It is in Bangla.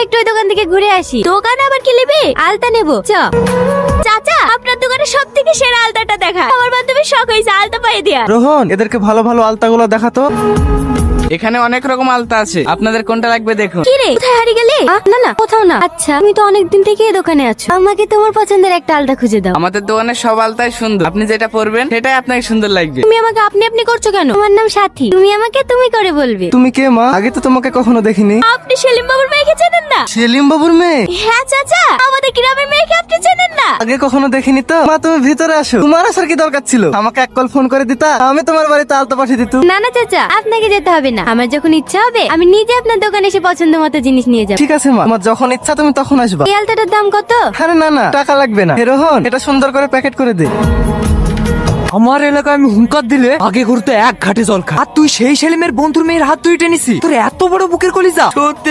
একটু ওই দোকান থেকে ঘুরে আসি। দোকান আবার কি নেবে? আলতা নেবো, চ। চাচা, আপনার দোকানে সব থেকে সেরা আলতাটা দেখা। আমার বান্ধবী শখ হয়েছে আলতা পায়ে দিয়া। রোহন, এদেরকে ভালো ভালো আলতাগুলো দেখাতো। এখানে অনেক রকম আলতা আছে, আপনাদের কোনটা লাগবে দেখুন। কি রে, কোথায় হারিয়ে গেলে? না না, কোথাও না। আচ্ছা, তুমি তো অনেকদিন থেকে এই দোকানে আছো, আমাকে তোমার পছন্দের একটা আলতা খুঁজে দাও। আমাদের দোকানের সব আলতাই সুন্দর, আপনি যেটা পরবেন সেটাই আপনাকে সুন্দর লাগবে। তুমি আমাকে আপনি আপনি করছো কেন? আমার নাম সাথী, তুমি আমাকে তুমি করে বলবে। তুমি কে মা? আগে তো তোমাকে কখনো দেখিনি। আপনি সেলিম বাবুর মেয়েকে চেনেন না? সেলিম বাবুর মেয়ে? হ্যাঁ চাচা, আমাদের গ্রামের মেয়েকে আপনি চেনেন না? আগে কখনো দেখিনি তো। মা, তুমি ভিতরে আসো। তোমার আসার কি দরকার ছিল? আমাকে এক কল ফোন করে দিতা, আমি তোমার বাড়িতে আলতা পাঠিয়ে দিত। না না চাচা, আপনাকে যেতে হবে না। আমার যখন ইচ্ছা হবে আমি নিজে আপনার দোকানে এসে পছন্দ মতো জিনিস নিয়ে যাবো। ঠিক আছে মা, আমার যখন ইচ্ছা তুমি তখন আসবা। এই আলতাটার দাম কত? আরে না না, টাকা লাগবে না। রোহন, এটা সুন্দর করে প্যাকেট করে দে। আমার এলাকায় আমি হুঙ্কার দিলে আগে ঘুরতে এক ঘাটে জল খা। আর তুই সেই সেলিমের বন্ধুর মেয়ের হাত তুই টেনিসি, তোর এত বড় বুকের কলিজা। সত্যি